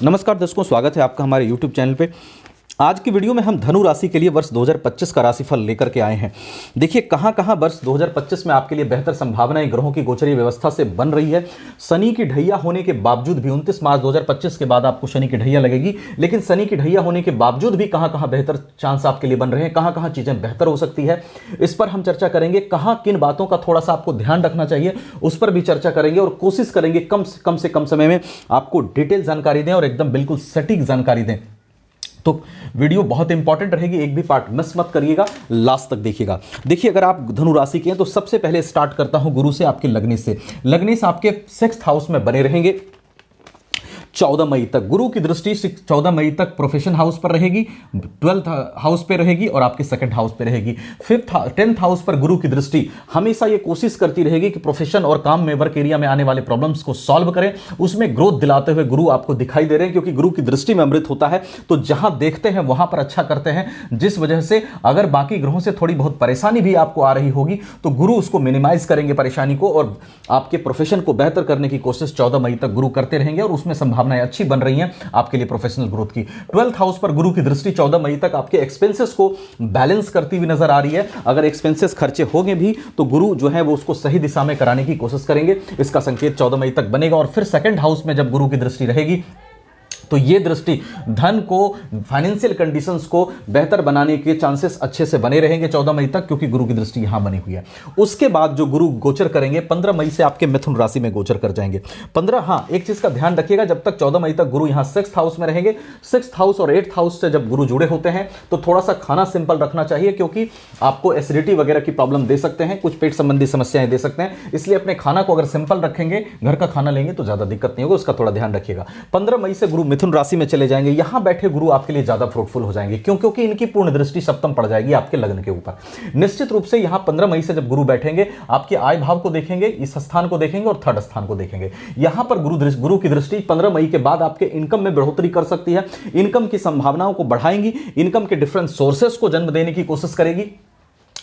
नमस्कार दर्शकों, स्वागत है आपका हमारे YouTube चैनल पे। आज की वीडियो में हम धनु राशि के लिए वर्ष 2025 का राशिफल लेकर के आए हैं। देखिए कहां कहां वर्ष 2025 में आपके लिए बेहतर संभावनाएं ग्रहों की गोचरीय व्यवस्था से बन रही है। शनि की ढैया होने के बावजूद भी 29 मार्च 2025 के बाद आपको शनि की ढैया लगेगी, लेकिन शनि की ढैया होने के बावजूद भी कहां कहां बेहतर चांस आपके लिए बन रहे हैं, कहां कहां चीजें बेहतर हो सकती है, इस पर हम चर्चा करेंगे। कहां किन बातों का थोड़ा सा आपको ध्यान रखना चाहिए उस पर भी चर्चा करेंगे और कोशिश करेंगे कम से कम समय में आपको डिटेल जानकारी दें और एकदम बिल्कुल सटीक जानकारी दें। तो वीडियो बहुत इंपॉर्टेंट रहेगी, एक भी पार्ट मिस मत करिएगा, लास्ट तक देखिएगा। देखिए अगर आप धनु राशि के हैं तो सबसे पहले स्टार्ट करता हूं गुरु से, आपके लग्नेश से। लग्नेश आपके 6th हाउस में बने रहेंगे 14 मई तक। गुरु की दृष्टि 14 मई तक प्रोफेशन हाउस पर रहेगी, 12th हाउस पे रहेगी और आपके 2nd हाउस पे रहेगी। 10th हाउस पर गुरु की दृष्टि हमेशा ये कोशिश करती रहेगी कि प्रोफेशन और काम में, वर्क एरिया में आने वाले प्रॉब्लम्स को सॉल्व करें, उसमें ग्रोथ दिलाते हुए गुरु आपको दिखाई दे रहे हैं, क्योंकि गुरु की दृष्टि में अमृत होता है। तो जहां देखते हैं वहां पर अच्छा करते हैं, जिस वजह से अगर बाकी ग्रहों से थोड़ी बहुत परेशानी भी आपको आ रही होगी तो गुरु उसको मिनिमाइज करेंगे परेशानी को, और आपके प्रोफेशन को बेहतर करने की कोशिश 14 मई तक गुरु करते रहेंगे और उसमें संभावनाएं अच्छी बन रही हैं आपके लिए प्रोफेशनल ग्रोथ की। 12th हाउस पर गुरु की दृष्टि 14 मई तक आपके एक्सपेंसेस को बैलेंस करती हुई नजर आ रही है। अगर एक्सपेंसेस खर्चे होंगे भी तो गुरु जो है वो उसको सही दिशा में कराने की कोशिश करेंगे, इसका संकेत 14 मई तक बनेगा। और फिर 2nd हाउस में जब गुरु की दृष्टि रहेगी तो ये दृष्टि धन को, फाइनेंशियल कंडीशंस को बेहतर बनाने के चांसेस अच्छे से बने रहेंगे 14 मई तक, क्योंकि गुरु की दृष्टि यहां बनी हुई है। उसके बाद जो गुरु गोचर करेंगे 15 मई से आपके मिथुन राशि में गोचर कर जाएंगे। 15, हाँ एक चीज का ध्यान रखिएगा, जब तक 14 मई तक गुरु यहां 6th हाउस में रहेंगे, 6th हाउस और 8th हाउस से जब गुरु जुड़े होते हैं तो थोड़ा सा खाना सिंपल रखना चाहिए, क्योंकि आपको एसिडिटी वगैरह की प्रॉब्लम दे सकते हैं, कुछ पेट संबंधी समस्याएं दे सकते हैं। इसलिए अपने खाना को अगर सिंपल रखेंगे, घर का खाना लेंगे तो ज्यादा दिक्कत नहीं होगा, उसका थोड़ा ध्यान रखिएगा। 15 मई से गुरु मिथुन राशि में चले जाएंगे। यहां बैठे गुरु आपके लिए ज्यादा फ्रूटफुल हो जाएंगे, क्योंकि इनकी पूर्ण दृष्टि सप्तम पड़ जाएगी आपके लग्न के ऊपर। निश्चित रूप से यहां 15 मई से जब गुरु बैठेंगे, आपके आय भाव को देखेंगे, इस स्थान को देखेंगे और 3rd स्थान को देखेंगे। यहां पर गुरु की दृष्टि 15 मई के बाद आपके इनकम में बढ़ोतरी कर सकती है, इनकम की संभावनाओं को बढ़ाएंगी, इनकम के डिफरेंट सोर्सेस को जन्म देने की कोशिश करेगी।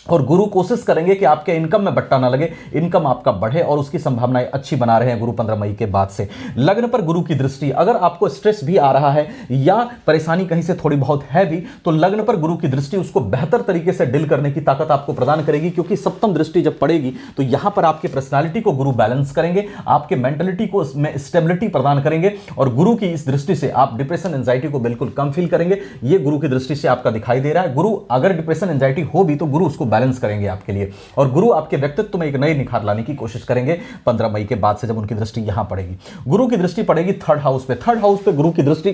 और गुरु कोशिश करेंगे कि आपके इनकम में बट्टा ना लगे, इनकम आपका बढ़े, और उसकी संभावनाएं अच्छी बना रहे हैं गुरु 15 मई के बाद से। लग्न पर गुरु की दृष्टि, अगर आपको स्ट्रेस भी आ रहा है या परेशानी कहीं से थोड़ी बहुत है भी, तो लग्न पर गुरु की दृष्टि उसको बेहतर तरीके से डील करने की ताकत आपको प्रदान करेगी, क्योंकि सप्तम दृष्टि जब पड़ेगी तो यहां पर आपके पर्सनालिटी को गुरु बैलेंस करेंगे, आपके मेंटलिटी को में स्टेबिलिटी प्रदान करेंगे, और गुरु की इस दृष्टि से आप डिप्रेशन एंजाइटी को बिल्कुल कम फील करेंगे। यह गुरु की दृष्टि से आपका दिखाई दे रहा है। गुरु अगर डिप्रेशन एंजाइटी हो भी तो गुरु उसको बैलेंस करेंगे आपके लिए, और गुरु आपके व्यक्तित्व में एक नई निखार लाने की कोशिश करेंगे 15 मई के बाद से, जब उनकी दृष्टि यहां पड़ेगी। गुरु की दृष्टि पड़ेगी 3rd हाउस पे। 3rd हाउस पे गुरु की दृष्टि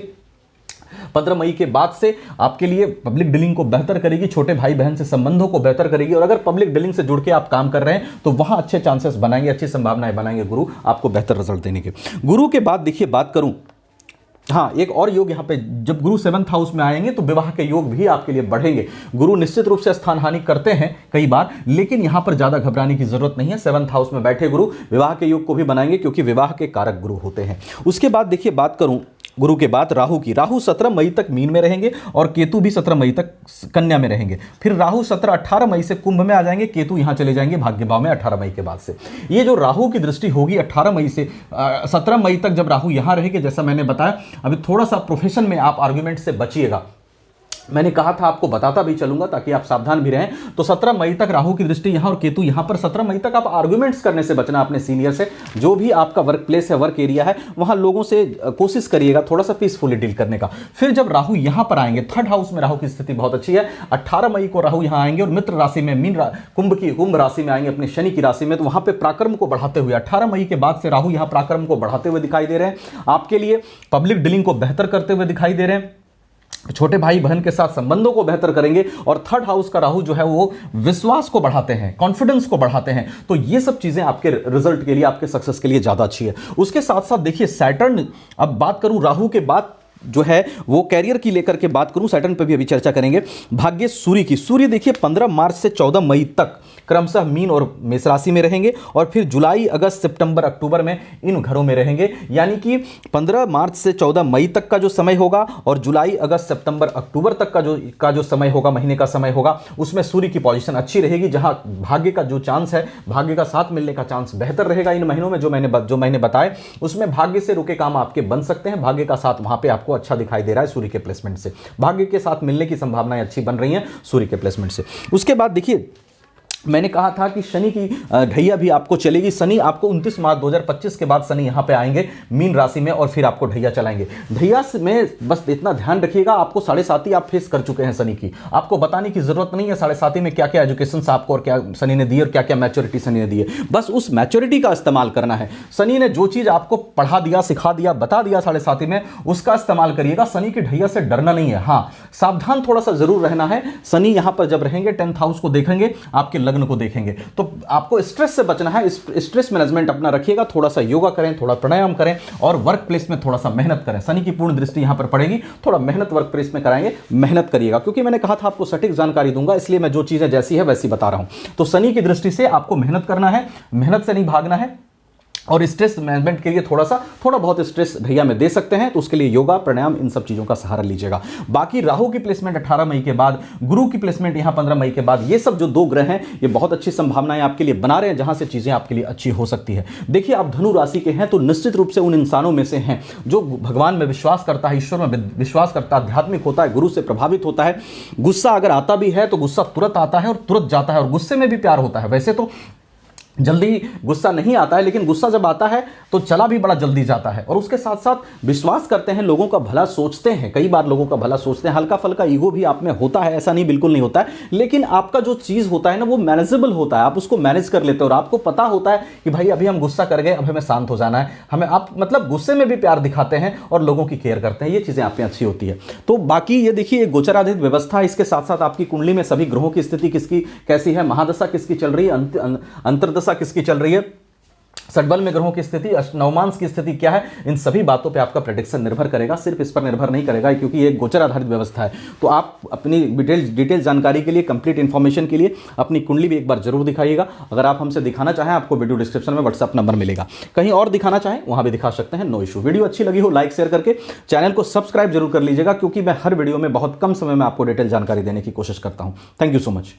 15 मई के बाद से आपके लिए पब्लिक डीलिंग को बेहतर करेगी, छोटे भाई बहन से संबंधों को बेहतर करेगी, और अगर पब्लिक डीलिंग से जुड़ के आप काम कर रहे हैं तो वहां अच्छे चांसेस बनाएंगे, अच्छी संभावनाएं बनाएंगे गुरु आपको बेहतर रिजल्ट देने के। गुरु के बाद देखिए बात करूं, हाँ एक और योग यहां पे, जब गुरु 7th हाउस में आएंगे तो विवाह के योग भी आपके लिए बढ़ेंगे। गुरु निश्चित रूप से स्थान हानि करते हैं कई बार, लेकिन यहां पर ज्यादा घबराने की जरूरत नहीं है। 7th हाउस में बैठे गुरु विवाह के योग को भी बनाएंगे, क्योंकि विवाह के कारक गुरु होते हैं। उसके बाद देखिए बात करूं गुरु के बाद राहु की। राहु 17 मई तक मीन में रहेंगे और केतु भी 17 मई तक कन्या में रहेंगे। फिर राहु 18 मई से कुंभ में आ जाएंगे, केतु यहां चले जाएंगे भाग्य भाव में 18 मई के बाद से। ये जो राहु की दृष्टि होगी 18 मई से 17 मई तक जब राहु यहां रहेंगे, जैसा मैंने बताया, अभी थोड़ा सा प्रोफेशन में आप आर्गुमेंट से बचिएगा, मैंने कहा था आपको बताता भी चलूंगा ताकि आप सावधान भी रहें। तो 17 मई तक राहु की दृष्टि यहां और केतु यहां पर। 17 मई तक आप आर्गुमेंट्स करने से बचना अपने सीनियर से, जो भी आपका वर्क प्लेस है, वर्क एरिया है, वहां लोगों से कोशिश करिएगा थोड़ा सा पीसफुली डील करने का। फिर जब राहु यहां पर आएंगे, 3rd हाउस में राहु की स्थिति बहुत अच्छी है। 18 मई को राहु यहां आएंगे और मित्र राशि में कुंभ राशि में आएंगे, अपने शनि की राशि में, तो वहां पर पराक्रम को बढ़ाते हुए 18 मई के बाद से राहु यहां पराक्रम को बढ़ाते हुए दिखाई दे रहे हैं, आपके लिए पब्लिक डीलिंग को बेहतर करते हुए दिखाई दे रहे हैं, छोटे भाई बहन के साथ संबंधों को बेहतर करेंगे। और 3rd हाउस का राहु जो है वो विश्वास को बढ़ाते हैं, कॉन्फिडेंस को बढ़ाते हैं। तो ये सब चीजें आपके रिजल्ट के लिए, आपके सक्सेस के लिए ज्यादा अच्छी है। उसके साथ साथ देखिए सैटर्न, अब बात करूं राहु के बाद जो है वो कैरियर की लेकर के बात करूं, सैटर्न पे भी अभी चर्चा करेंगे। भाग्य सूर्य की, सूर्य देखिए 15 मार्च से 14 मई तक क्रमशः मीन और मेष राशि में रहेंगे और फिर जुलाई, अगस्त, सितंबर, अक्टूबर में इन घरों में रहेंगे। यानी कि 15 मार्च से 14 मई तक का जो समय होगा और जुलाई, अगस्त, सितंबर, अक्टूबर तक का जो समय होगा, महीने का समय होगा, उसमें सूर्य की पोजीशन अच्छी रहेगी, जहां भाग्य का जो चांस है, भाग्य का साथ मिलने का चांस बेहतर रहेगा। इन महीनों में जो मैंने बताए उसमें भाग्य से रुके काम आपके बन सकते हैं। भाग्य का साथ वहां पे आपको अच्छा दिखाई दे रहा है सूर्य के प्लेसमेंट से, भाग्य के साथ मिलने की संभावनाएं अच्छी बन रही हैं सूर्य के प्लेसमेंट से। उसके बाद देखिए मैंने कहा था कि शनि की ढैया भी आपको चलेगी। शनि आपको 29 मार्च 2025 के बाद शनि यहां पे आएंगे मीन राशि में और फिर आपको ढैया चलाएंगे। ढैया में बस इतना ध्यान रखिएगा, आपको 7.5 आप फेस कर चुके हैं शनि की, आपको बताने की जरूरत नहीं है 7.5 में क्या क्या एजुकेशन आपको और क्या शनि ने दी और क्या क्या मैच्योरिटी शनि ने दी है। बस उस मैच्योरिटी का इस्तेमाल करना है। शनि ने जो चीज आपको पढ़ा दिया, सिखा दिया, बता दिया 7.5 में, उसका इस्तेमाल करिएगा। शनि की ढैया से डरना नहीं है। हाँ, सावधान थोड़ा सा जरूर रहना है। शनि यहां पर जब रहेंगे 10th हाउस को देखेंगे, आपके लग्न को देखेंगे, तो आपको स्ट्रेस से बचना है। स्ट्रेस मैनेजमेंट अपना रखिएगा, थोड़ा सा योगा करें, थोड़ा प्राणायाम करें और वर्क प्लेस में थोड़ा सा मेहनत करें। शनि की पूर्ण दृष्टि यहां पर पड़ेगी, थोड़ा मेहनत वर्क प्लेस में कराएंगे, मेहनत करिएगा, क्योंकि मैंने कहा था आपको सटीक जानकारी दूंगा, इसलिए मैं जो चीजें जैसी है वैसी बता रहा हूं। तो शनि की दृष्टि से आपको मेहनत करना है, मेहनत से नहीं भागना है और स्ट्रेस मैनेजमेंट के लिए थोड़ा बहुत स्ट्रेस भैया में दे सकते हैं, तो उसके लिए योगा, प्राणायाम, इन सब चीजों का सहारा लीजिएगा। बाकी राहु की प्लेसमेंट 18 मई के बाद, गुरु की प्लेसमेंट यहां 15 मई के बाद, ये सब जो 2 ग्रह हैं ये बहुत अच्छी संभावनाएं आपके लिए बना रहे हैं, जहां से चीजें आपके लिए अच्छी हो सकती है। देखिए आप धनु राशि के हैं तो निश्चित रूप से उन इंसानों में से हैं जो भगवान में विश्वास करता है, ईश्वर में विश्वास करता है, आध्यात्मिक होता है, गुरु से प्रभावित होता है। गुस्सा अगर आता भी है तो गुस्सा तुरंत आता है और तुरंत जाता है, और गुस्से में भी प्यार होता है। वैसे तो जल्दी गुस्सा नहीं आता है, लेकिन गुस्सा जब आता है तो चला भी बड़ा जल्दी जाता है। और उसके साथ साथ विश्वास करते हैं, लोगों का भला सोचते हैं, कई बार लोगों का भला सोचते हैं। हल्का फल्का ईगो भी आप में होता है, ऐसा नहीं बिल्कुल नहीं होता है, लेकिन आपका जो चीज़ होता है ना वो मैनेजेबल होता है, आप उसको मैनेज कर लेते हो और आपको पता होता है कि भाई अभी हम गुस्सा कर गए, अब हमें शांत हो जाना है। हमें आप मतलब गुस्से में भी प्यार दिखाते हैं और लोगों की केयर करते हैं, ये चीज़ें आप में अच्छी होती है। तो बाकी ये देखिए गोचराधित व्यवस्था, इसके साथ साथ आपकी कुंडली में सभी ग्रहों की स्थिति किसकी कैसी है, महादशा किसकी चल रही है, अंतर्दशा किसकी चल रही है, षटबल में ग्रहों की स्थिति, नवमांश की स्थिति क्या है, इन सभी बातों पे आपका प्रेडिक्शन निर्भर करेगा। सिर्फ इस पर निर्भर नहीं करेगा, क्योंकि ये गोचर आधारित व्यवस्था है। तो आप अपनी डिटेल जानकारी के लिए, कंप्लीट इन्फॉर्मेशन के लिए अपनी कुंडली भी एक बार जरूर दिखाइएगा। अगर आप हमसे दिखाना चाहें, आपको वीडियो डिस्क्रिप्शन में व्हाट्सएप नंबर मिलेगा, कहीं और दिखाना चाहें वहां भी दिखा सकते हैं, नो इशू। वीडियो अच्छी लगी हो लाइक शेयर करके चैनल को सब्सक्राइब जरूर कर लीजिएगा, क्योंकि मैं हर वीडियो में बहुत कम समय में आपको डिटेल जानकारी देने की कोशिश करता हूं। Thank you so much.